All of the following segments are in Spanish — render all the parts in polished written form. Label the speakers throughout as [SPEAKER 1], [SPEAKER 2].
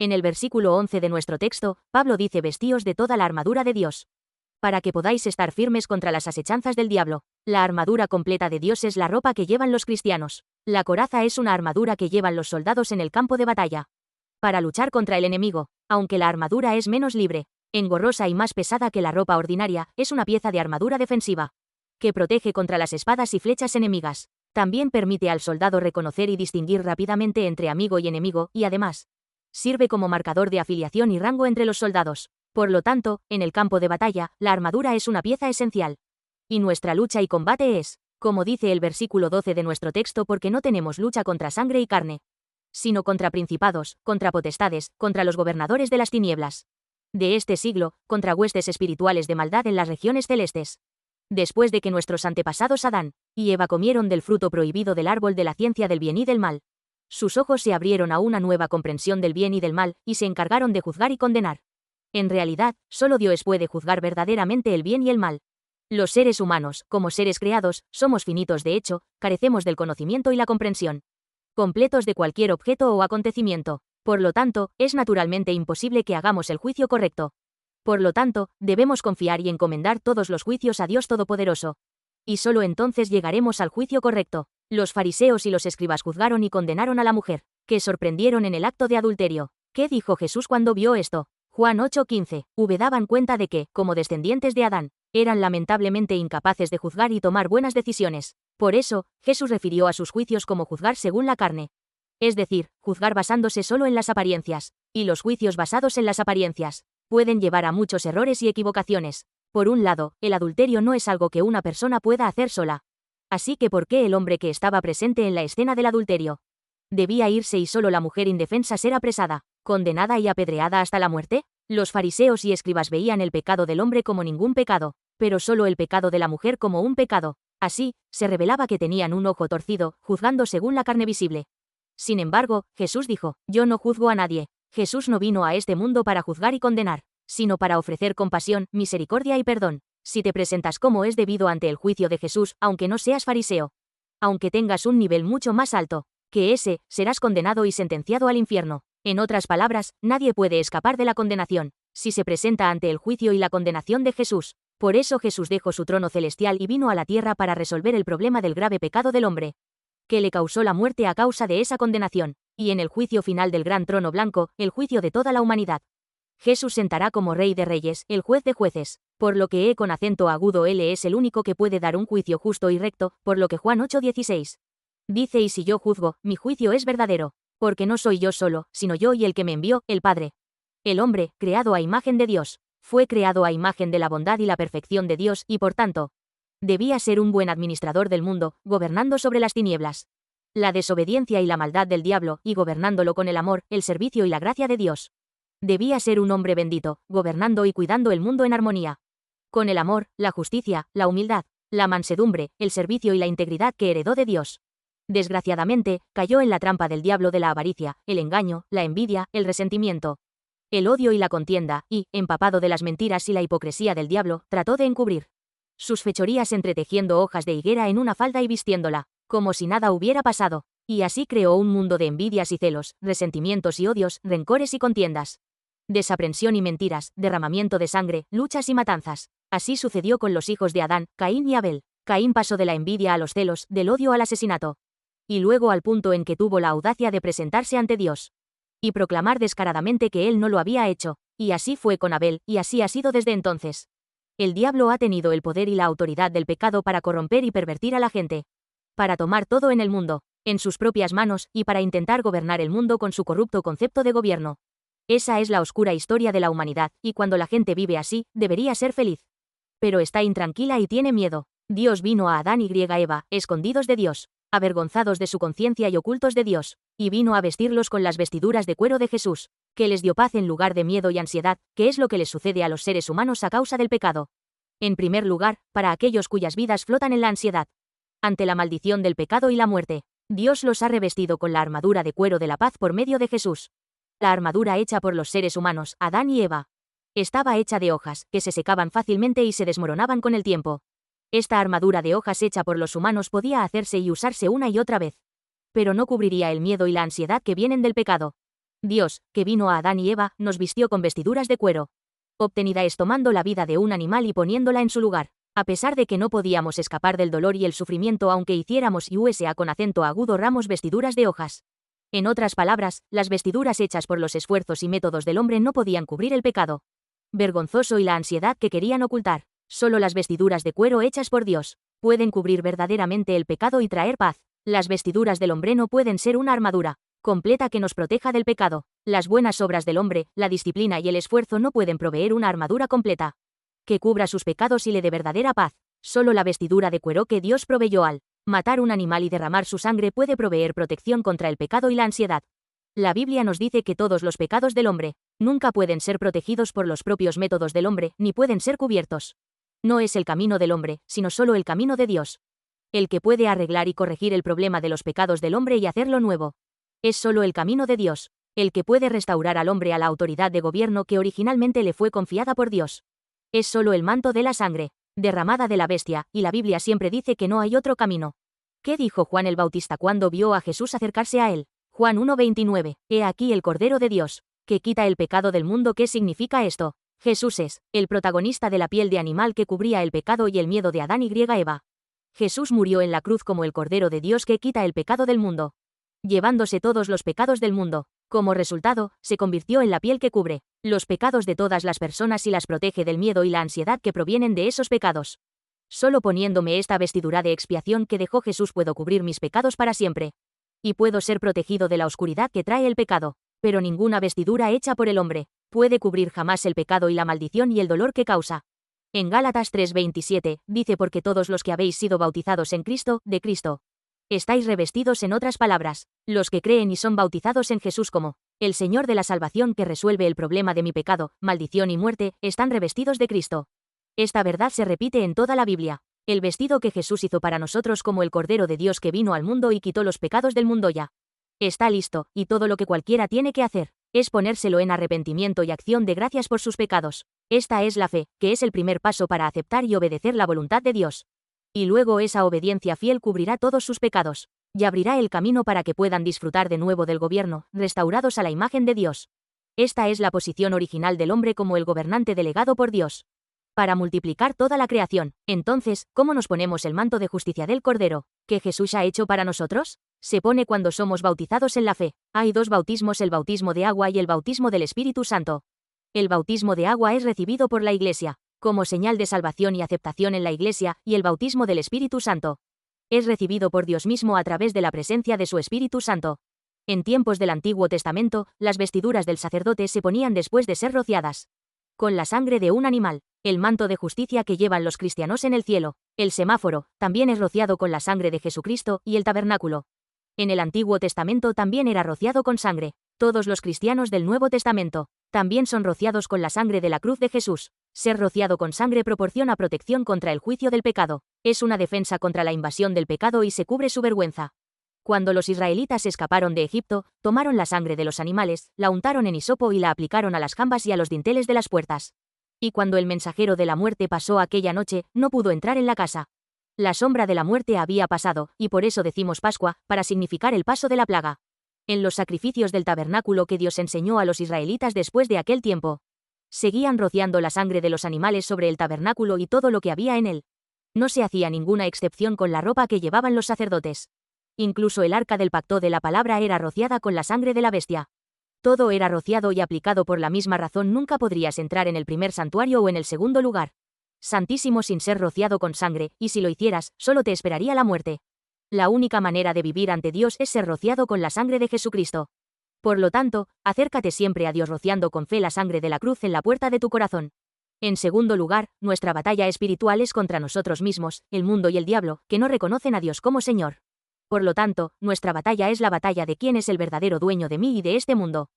[SPEAKER 1] En el versículo 11 de nuestro texto, Pablo dice: vestíos de toda la armadura de Dios, para que podáis estar firmes contra las asechanzas del diablo. La armadura completa de Dios es la ropa que llevan los cristianos. La coraza es una armadura que llevan los soldados en el campo de batalla, para luchar contra el enemigo. Aunque la armadura es menos libre, engorrosa y más pesada que la ropa ordinaria, es una pieza de armadura defensiva, que protege contra las espadas y flechas enemigas. También permite al soldado reconocer y distinguir rápidamente entre amigo y enemigo, y además, sirve como marcador de afiliación y rango entre los soldados. Por lo tanto, en el campo de batalla, la armadura es una pieza esencial. Y nuestra lucha y combate es, como dice el versículo 12 de nuestro texto, porque no tenemos lucha contra sangre y carne, sino contra principados, contra potestades, contra los gobernadores de las tinieblas de este siglo, contra huestes espirituales de maldad en las regiones celestes. Después de que nuestros antepasados Adán y Eva comieron del fruto prohibido del árbol de la ciencia del bien y del mal, sus ojos se abrieron a una nueva comprensión del bien y del mal, y se encargaron de juzgar y condenar. En realidad, solo Dios puede juzgar verdaderamente el bien y el mal. Los seres humanos, como seres creados, somos finitos de hecho, carecemos del conocimiento y la comprensión completos de cualquier objeto o acontecimiento. Por lo tanto, es naturalmente imposible que hagamos el juicio correcto. Por lo tanto, debemos confiar y encomendar todos los juicios a Dios Todopoderoso. Y solo entonces llegaremos al juicio correcto. Los fariseos y los escribas juzgaron y condenaron a la mujer, que sorprendieron en el acto de adulterio. ¿Qué dijo Jesús cuando vio esto? Juan 8:15. Daban cuenta de que, como descendientes de Adán, eran lamentablemente incapaces de juzgar y tomar buenas decisiones. Por eso, Jesús refirió a sus juicios como juzgar según la carne. Es decir, juzgar basándose solo en las apariencias. Y los juicios basados en las apariencias pueden llevar a muchos errores y equivocaciones. Por un lado, el adulterio no es algo que una persona pueda hacer sola. Así que ¿por qué el hombre que estaba presente en la escena del adulterio debía irse y solo la mujer indefensa ser apresada, condenada y apedreada hasta la muerte? Los fariseos y escribas veían el pecado del hombre como ningún pecado, pero solo el pecado de la mujer como un pecado. Así, se revelaba que tenían un ojo torcido, juzgando según la carne visible. Sin embargo, Jesús dijo: yo no juzgo a nadie. Jesús no vino a este mundo para juzgar y condenar, sino para ofrecer compasión, misericordia y perdón. Si te presentas como es debido ante el juicio de Jesús, aunque no seas fariseo, aunque tengas un nivel mucho más alto que ese, serás condenado y sentenciado al infierno. En otras palabras, nadie puede escapar de la condenación si se presenta ante el juicio y la condenación de Jesús. Por eso Jesús dejó su trono celestial y vino a la tierra para resolver el problema del grave pecado del hombre, que le causó la muerte a causa de esa condenación. Y en el juicio final del gran trono blanco, el juicio de toda la humanidad, Jesús sentará como Rey de Reyes, el Juez de Jueces. Por lo que con acento agudo Él es el único que puede dar un juicio justo y recto, por lo que Juan 8:16 dice: y si yo juzgo, mi juicio es verdadero, porque no soy yo solo, sino yo y el que me envió, el Padre. El hombre, creado a imagen de Dios, fue creado a imagen de la bondad y la perfección de Dios, y por tanto, debía ser un buen administrador del mundo, gobernando sobre las tinieblas, la desobediencia y la maldad del diablo, y gobernándolo con el amor, el servicio y la gracia de Dios. Debía ser un hombre bendito, gobernando y cuidando el mundo en armonía, con el amor, la justicia, la humildad, la mansedumbre, el servicio y la integridad que heredó de Dios. Desgraciadamente, cayó en la trampa del diablo de la avaricia, el engaño, la envidia, el resentimiento, el odio y la contienda, y, empapado de las mentiras y la hipocresía del diablo, trató de encubrir sus fechorías entretejiendo hojas de higuera en una falda y vistiéndola como si nada hubiera pasado. Y así creó un mundo de envidias y celos, resentimientos y odios, rencores y contiendas, desaprensión y mentiras, derramamiento de sangre, luchas y matanzas. Así sucedió con los hijos de Adán, Caín y Abel. Caín pasó de la envidia a los celos, del odio al asesinato, y luego al punto en que tuvo la audacia de presentarse ante Dios y proclamar descaradamente que él no lo había hecho. Y así fue con Abel, y así ha sido desde entonces. El diablo ha tenido el poder y la autoridad del pecado para corromper y pervertir a la gente, para tomar todo en el mundo en sus propias manos, y para intentar gobernar el mundo con su corrupto concepto de gobierno. Esa es la oscura historia de la humanidad, y cuando la gente vive así, debería ser feliz. Pero está intranquila y tiene miedo. Dios vino a Adán y Eva, escondidos de Dios, avergonzados de su conciencia y ocultos de Dios, y vino a vestirlos con las vestiduras de cuero de Jesús, que les dio paz en lugar de miedo y ansiedad, que es lo que les sucede a los seres humanos a causa del pecado. En primer lugar, para aquellos cuyas vidas flotan en la ansiedad, ante la maldición del pecado y la muerte, Dios los ha revestido con la armadura de cuero de la paz por medio de Jesús. La armadura hecha por los seres humanos, Adán y Eva, estaba hecha de hojas, que se secaban fácilmente y se desmoronaban con el tiempo. Esta armadura de hojas hecha por los humanos podía hacerse y usarse una y otra vez, pero no cubriría el miedo y la ansiedad que vienen del pecado. Dios, que vino a Adán y Eva, nos vistió con vestiduras de cuero. Obtenida es tomando la vida de un animal y poniéndola en su lugar. A pesar de que no podíamos escapar del dolor y el sufrimiento aunque hiciéramos y USA con acento agudo ramos vestiduras de hojas. En otras palabras, las vestiduras hechas por los esfuerzos y métodos del hombre no podían cubrir el pecado vergonzoso y la ansiedad que querían ocultar. Solo las vestiduras de cuero hechas por Dios pueden cubrir verdaderamente el pecado y traer paz. Las vestiduras del hombre no pueden ser una armadura completa que nos proteja del pecado. Las buenas obras del hombre, la disciplina y el esfuerzo no pueden proveer una armadura completa que cubra sus pecados y le dé verdadera paz. Solo la vestidura de cuero que Dios proveyó al matar un animal y derramar su sangre puede proveer protección contra el pecado y la ansiedad. La Biblia nos dice que todos los pecados del hombre nunca pueden ser protegidos por los propios métodos del hombre, ni pueden ser cubiertos. No es el camino del hombre, sino solo el camino de Dios, el que puede arreglar y corregir el problema de los pecados del hombre y hacerlo nuevo. Es solo el camino de Dios, el que puede restaurar al hombre a la autoridad de gobierno que originalmente le fue confiada por Dios. Es solo el manto de la sangre derramada de la bestia, y la Biblia siempre dice que no hay otro camino. ¿Qué dijo Juan el Bautista cuando vio a Jesús acercarse a él? Juan 1:29. He aquí el Cordero de Dios, que quita el pecado del mundo. ¿Qué significa esto? Jesús es el protagonista de la piel de animal que cubría el pecado y el miedo de Adán y Eva. Jesús murió en la cruz como el Cordero de Dios que quita el pecado del mundo, llevándose todos los pecados del mundo. Como resultado, se convirtió en la piel que cubre los pecados de todas las personas y las protege del miedo y la ansiedad que provienen de esos pecados. Solo poniéndome esta vestidura de expiación que dejó Jesús puedo cubrir mis pecados para siempre. Y puedo ser protegido de la oscuridad que trae el pecado. Pero ninguna vestidura hecha por el hombre puede cubrir jamás el pecado y la maldición y el dolor que causa. En Gálatas 3:27, dice porque todos los que habéis sido bautizados en Cristo, de Cristo, estáis revestidos. En otras palabras, los que creen y son bautizados en Jesús como el Señor de la salvación que resuelve el problema de mi pecado, maldición y muerte, están revestidos de Cristo. Esta verdad se repite en toda la Biblia. El vestido que Jesús hizo para nosotros como el Cordero de Dios que vino al mundo y quitó los pecados del mundo ya está listo, y todo lo que cualquiera tiene que hacer es ponérselo en arrepentimiento y acción de gracias por sus pecados. Esta es la fe, que es el primer paso para aceptar y obedecer la voluntad de Dios. Y luego esa obediencia fiel cubrirá todos sus pecados, y abrirá el camino para que puedan disfrutar de nuevo del gobierno, restaurados a la imagen de Dios. Esta es la posición original del hombre como el gobernante delegado por Dios para multiplicar toda la creación. Entonces, ¿cómo nos ponemos el manto de justicia del Cordero, que Jesús ha hecho para nosotros? Se pone cuando somos bautizados en la fe. Hay dos bautismos, el bautismo de agua y el bautismo del Espíritu Santo. El bautismo de agua es recibido por la Iglesia, como señal de salvación y aceptación en la Iglesia, y el bautismo del Espíritu Santo es recibido por Dios mismo a través de la presencia de su Espíritu Santo. En tiempos del Antiguo Testamento, las vestiduras del sacerdote se ponían después de ser rociadas con la sangre de un animal. El manto de justicia que llevan los cristianos en el cielo, el semáforo, también es rociado con la sangre de Jesucristo, y el tabernáculo en el Antiguo Testamento también era rociado con sangre. Todos los cristianos del Nuevo Testamento también son rociados con la sangre de la cruz de Jesús. Ser rociado con sangre proporciona protección contra el juicio del pecado. Es una defensa contra la invasión del pecado y se cubre su vergüenza. Cuando los israelitas escaparon de Egipto, tomaron la sangre de los animales, la untaron en hisopo y la aplicaron a las jambas y a los dinteles de las puertas. Y cuando el mensajero de la muerte pasó aquella noche, no pudo entrar en la casa. La sombra de la muerte había pasado, y por eso decimos Pascua, para significar el paso de la plaga. En los sacrificios del tabernáculo que Dios enseñó a los israelitas después de aquel tiempo, seguían rociando la sangre de los animales sobre el tabernáculo y todo lo que había en él. No se hacía ninguna excepción con la ropa que llevaban los sacerdotes. Incluso el arca del pacto de la palabra era rociada con la sangre de la bestia. Todo era rociado y aplicado por la misma razón. Nunca podrías entrar en el primer santuario o en el segundo lugar santísimo sin ser rociado con sangre, y si lo hicieras, solo te esperaría la muerte. La única manera de vivir ante Dios es ser rociado con la sangre de Jesucristo. Por lo tanto, acércate siempre a Dios rociando con fe la sangre de la cruz en la puerta de tu corazón. En segundo lugar, nuestra batalla espiritual es contra nosotros mismos, el mundo y el diablo, que no reconocen a Dios como Señor. Por lo tanto, nuestra batalla es la batalla de quién es el verdadero dueño de mí y de este mundo.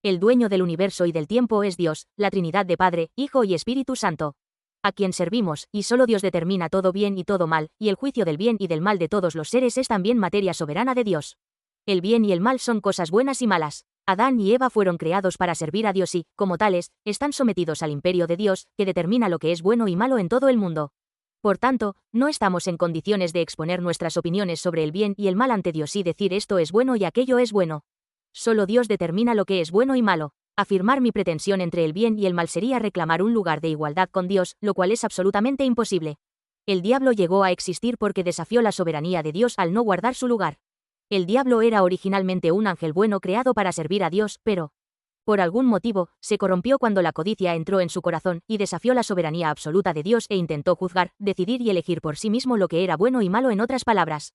[SPEAKER 1] El dueño del universo y del tiempo es Dios, la Trinidad de Padre, Hijo y Espíritu Santo, a quien servimos, y solo Dios determina todo bien y todo mal, y el juicio del bien y del mal de todos los seres es también materia soberana de Dios. El bien y el mal son cosas buenas y malas. Adán y Eva fueron creados para servir a Dios y, como tales, están sometidos al imperio de Dios, que determina lo que es bueno y malo en todo el mundo. Por tanto, no estamos en condiciones de exponer nuestras opiniones sobre el bien y el mal ante Dios y decir esto es bueno y aquello es bueno. Solo Dios determina lo que es bueno y malo. Afirmar mi pretensión entre el bien y el mal sería reclamar un lugar de igualdad con Dios, lo cual es absolutamente imposible. El diablo llegó a existir porque desafió la soberanía de Dios al no guardar su lugar. El diablo era originalmente un ángel bueno creado para servir a Dios, pero, por algún motivo, se corrompió cuando la codicia entró en su corazón y desafió la soberanía absoluta de Dios e intentó juzgar, decidir y elegir por sí mismo lo que era bueno y malo. En otras palabras,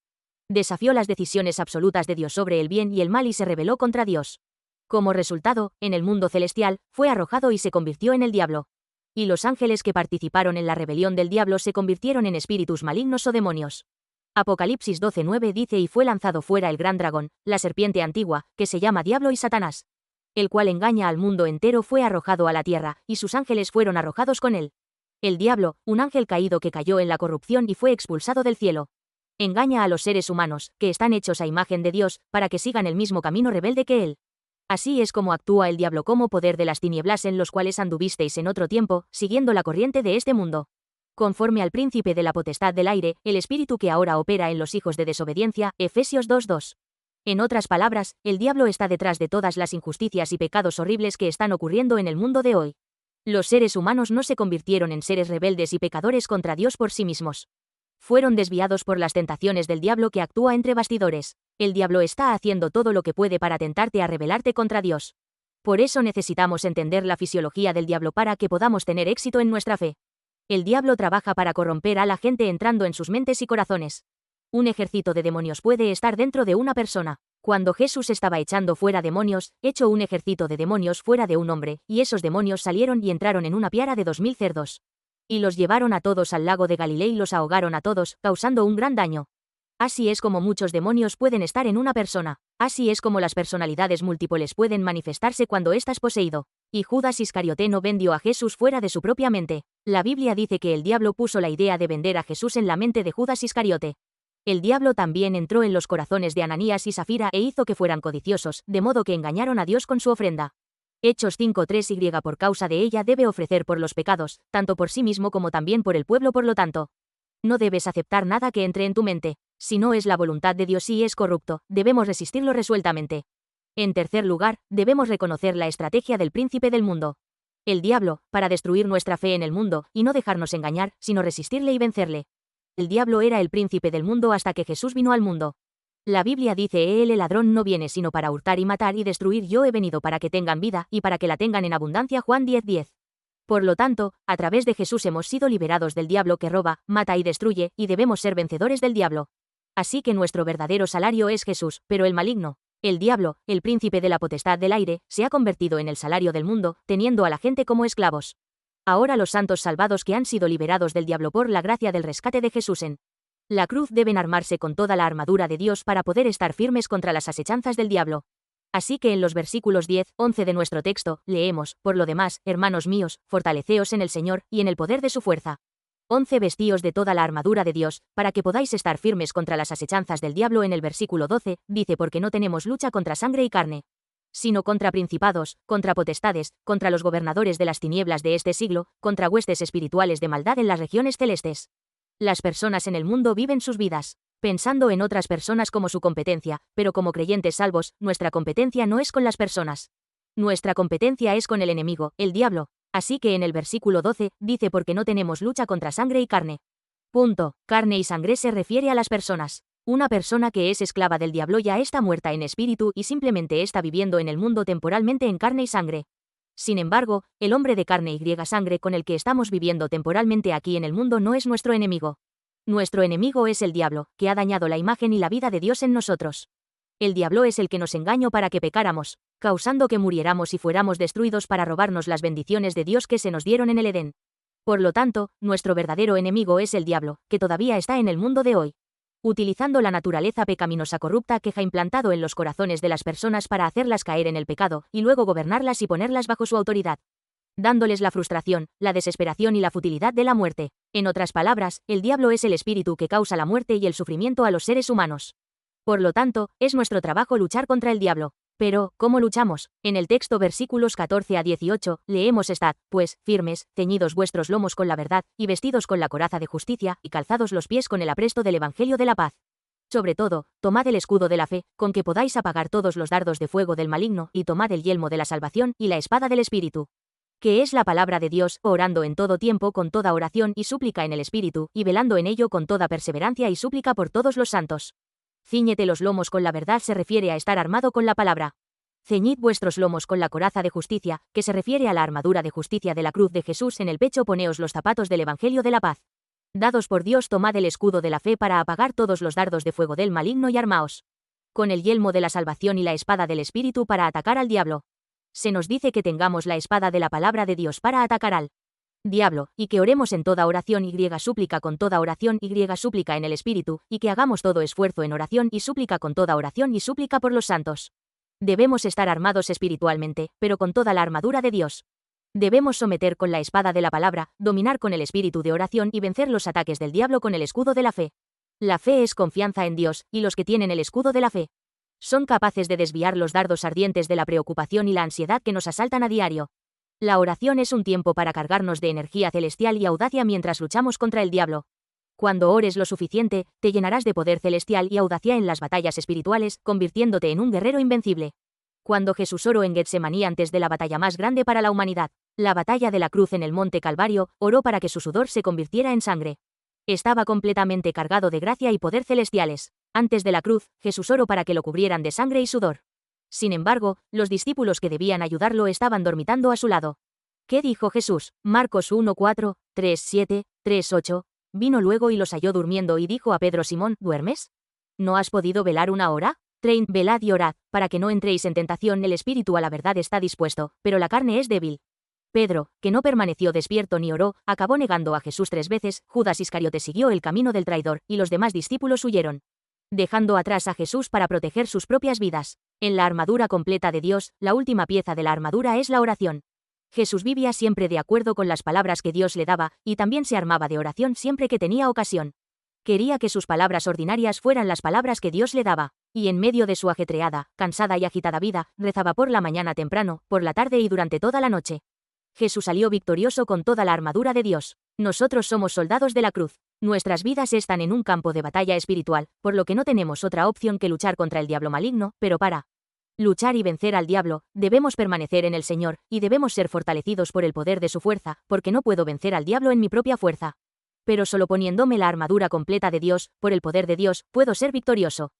[SPEAKER 1] desafió las decisiones absolutas de Dios sobre el bien y el mal y se rebeló contra Dios. Como resultado, en el mundo celestial, fue arrojado y se convirtió en el diablo. Y los ángeles que participaron en la rebelión del diablo se convirtieron en espíritus malignos o demonios. Apocalipsis 12:9 dice: y fue lanzado fuera el gran dragón, la serpiente antigua, que se llama Diablo y Satanás, el cual engaña al mundo entero, fue arrojado a la tierra, y sus ángeles fueron arrojados con él. El diablo, un ángel caído que cayó en la corrupción y fue expulsado del cielo, engaña a los seres humanos, que están hechos a imagen de Dios, para que sigan el mismo camino rebelde que él. Así es como actúa el diablo como poder de las tinieblas en los cuales anduvisteis en otro tiempo, siguiendo la corriente de este mundo. Conforme al príncipe de la potestad del aire, el espíritu que ahora opera en los hijos de desobediencia, Efesios 2:2. En otras palabras, el diablo está detrás de todas las injusticias y pecados horribles que están ocurriendo en el mundo de hoy. Los seres humanos no se convirtieron en seres rebeldes y pecadores contra Dios por sí mismos. Fueron desviados por las tentaciones del diablo que actúa entre bastidores. El diablo está haciendo todo lo que puede para tentarte a rebelarte contra Dios. Por eso necesitamos entender la fisiología del diablo para que podamos tener éxito en nuestra fe. El diablo trabaja para corromper a la gente entrando en sus mentes y corazones. Un ejército de demonios puede estar dentro de una persona. Cuando Jesús estaba echando fuera demonios, echó un ejército de demonios fuera de un hombre, y esos demonios salieron y entraron en una piara de 2000 cerdos. Y los llevaron a todos al lago de Galilea y los ahogaron a todos, causando un gran daño. Así es como muchos demonios pueden estar en una persona. Así es como las personalidades múltiples pueden manifestarse cuando estás poseído. Y Judas Iscariote no vendió a Jesús fuera de su propia mente. La Biblia dice que el diablo puso la idea de vender a Jesús en la mente de Judas Iscariote. El diablo también entró en los corazones de Ananías y Safira e hizo que fueran codiciosos, de modo que engañaron a Dios con su ofrenda. Hechos 5:3 Y por causa de ella debe ofrecer por los pecados, tanto por sí mismo como también por el pueblo. Por lo tanto, no debes aceptar nada que entre en tu mente. Si no es la voluntad de Dios y es corrupto, debemos resistirlo resueltamente. En tercer lugar, debemos reconocer la estrategia del príncipe del mundo. El diablo, para destruir nuestra fe en el mundo, y no dejarnos engañar, sino resistirle y vencerle. El diablo era el príncipe del mundo hasta que Jesús vino al mundo. La Biblia dice: el ladrón no viene sino para hurtar y matar y destruir. Yo he venido para que tengan vida, y para que la tengan en abundancia. Juan 10:10. Por lo tanto, a través de Jesús hemos sido liberados del diablo que roba, mata y destruye, y debemos ser vencedores del diablo. Así que nuestro verdadero salario es Jesús, pero el maligno, el diablo, el príncipe de la potestad del aire, se ha convertido en el salario del mundo, teniendo a la gente como esclavos. Ahora los santos salvados que han sido liberados del diablo por la gracia del rescate de Jesús en la cruz deben armarse con toda la armadura de Dios para poder estar firmes contra las asechanzas del diablo. Así que en los versículos 10-11 de nuestro texto, leemos: por lo demás, hermanos míos, fortaleceos en el Señor, y en el poder de su fuerza. 11 Vestíos de toda la armadura de Dios, para que podáis estar firmes contra las asechanzas del diablo. En el versículo 12, dice: porque no tenemos lucha contra sangre y carne, sino contra principados, contra potestades, contra los gobernadores de las tinieblas de este siglo, contra huestes espirituales de maldad en las regiones celestes. Las personas en el mundo viven sus vidas pensando en otras personas como su competencia, pero como creyentes salvos, nuestra competencia no es con las personas. Nuestra competencia es con el enemigo, el diablo. Así que en el versículo 12, dice: porque no tenemos lucha contra sangre y carne. Punto. Carne y sangre se refiere a las personas. Una persona que es esclava del diablo ya está muerta en espíritu y simplemente está viviendo en el mundo temporalmente en carne y sangre. Sin embargo, el hombre de carne y sangre con el que estamos viviendo temporalmente aquí en el mundo no es nuestro enemigo. Nuestro enemigo es el diablo, que ha dañado la imagen y la vida de Dios en nosotros. El diablo es el que nos engañó para que pecáramos, causando que muriéramos y fuéramos destruidos para robarnos las bendiciones de Dios que se nos dieron en el Edén. Por lo tanto, nuestro verdadero enemigo es el diablo, que todavía está en el mundo de hoy, utilizando la naturaleza pecaminosa corrupta que ha implantado en los corazones de las personas para hacerlas caer en el pecado, y luego gobernarlas y ponerlas bajo su autoridad, dándoles la frustración, la desesperación y la futilidad de la muerte. En otras palabras, el diablo es el espíritu que causa la muerte y el sufrimiento a los seres humanos. Por lo tanto, es nuestro trabajo luchar contra el diablo. Pero, ¿cómo luchamos? En el texto versículos 14-18, leemos: estad, pues, firmes, ceñidos vuestros lomos con la verdad, y vestidos con la coraza de justicia, y calzados los pies con el apresto del evangelio de la paz. Sobre todo, tomad el escudo de la fe, con que podáis apagar todos los dardos de fuego del maligno, y tomad el yelmo de la salvación y la espada del Espíritu, que es la palabra de Dios, orando en todo tiempo con toda oración y súplica en el Espíritu, y velando en ello con toda perseverancia y súplica por todos los santos. Cíñete los lomos con la verdad se refiere a estar armado con la palabra. Ceñid vuestros lomos con la coraza de justicia, que se refiere a la armadura de justicia de la cruz de Jesús. En el pecho poneos los zapatos del Evangelio de la paz. Dados por Dios, tomad el escudo de la fe para apagar todos los dardos de fuego del maligno y armaos con el yelmo de la salvación y la espada del Espíritu para atacar al diablo. Se nos dice que tengamos la espada de la palabra de Dios para atacar al diablo, y que oremos en toda oración y súplica con toda oración y súplica en el Espíritu, y que hagamos todo esfuerzo en oración y súplica con toda oración y súplica por los santos. Debemos estar armados espiritualmente, pero con toda la armadura de Dios. Debemos someter con la espada de la palabra, dominar con el espíritu de oración y vencer los ataques del diablo con el escudo de la fe. La fe es confianza en Dios, y los que tienen el escudo de la fe son capaces de desviar los dardos ardientes de la preocupación y la ansiedad que nos asaltan a diario. La oración es un tiempo para cargarnos de energía celestial y audacia mientras luchamos contra el diablo. Cuando ores lo suficiente, te llenarás de poder celestial y audacia en las batallas espirituales, convirtiéndote en un guerrero invencible. Cuando Jesús oró en Getsemaní antes de la batalla más grande para la humanidad, la batalla de la cruz en el monte Calvario, oró para que su sudor se convirtiera en sangre. Estaba completamente cargado de gracia y poder celestiales. Antes de la cruz, Jesús oró para que lo cubrieran de sangre y sudor. Sin embargo, los discípulos que debían ayudarlo estaban dormitando a su lado. ¿Qué dijo Jesús? Marcos 1:4, 3:7, 3:8. Vino luego y los halló durmiendo y dijo a Pedro: Simón, ¿duermes? ¿No has podido velar una hora? Velad y orad, para que no entréis en tentación. El espíritu a la verdad está dispuesto, pero la carne es débil. Pedro, que no permaneció despierto ni oró, acabó negando a Jesús 3 veces. Judas Iscariote siguió el camino del traidor, y los demás discípulos huyeron, dejando atrás a Jesús para proteger sus propias vidas. En la armadura completa de Dios, la última pieza de la armadura es la oración. Jesús vivía siempre de acuerdo con las palabras que Dios le daba, y también se armaba de oración siempre que tenía ocasión. Quería que sus palabras ordinarias fueran las palabras que Dios le daba, y en medio de su ajetreada, cansada y agitada vida, rezaba por la mañana temprano, por la tarde y durante toda la noche. Jesús salió victorioso con toda la armadura de Dios. Nosotros somos soldados de la cruz. Nuestras vidas están en un campo de batalla espiritual, por lo que no tenemos otra opción que luchar contra el diablo maligno, pero para luchar y vencer al diablo, debemos permanecer en el Señor, y debemos ser fortalecidos por el poder de su fuerza, porque no puedo vencer al diablo en mi propia fuerza. Pero solo poniéndome la armadura completa de Dios, por el poder de Dios, puedo ser victorioso.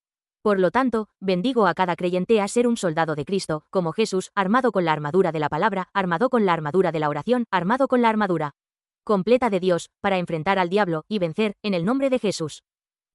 [SPEAKER 1] Por lo tanto, bendigo a cada creyente a ser un soldado de Cristo, como Jesús, armado con la armadura de la palabra, armado con la armadura de la oración, armado con la armadura completa de Dios, para enfrentar al diablo y vencer, en el nombre de Jesús.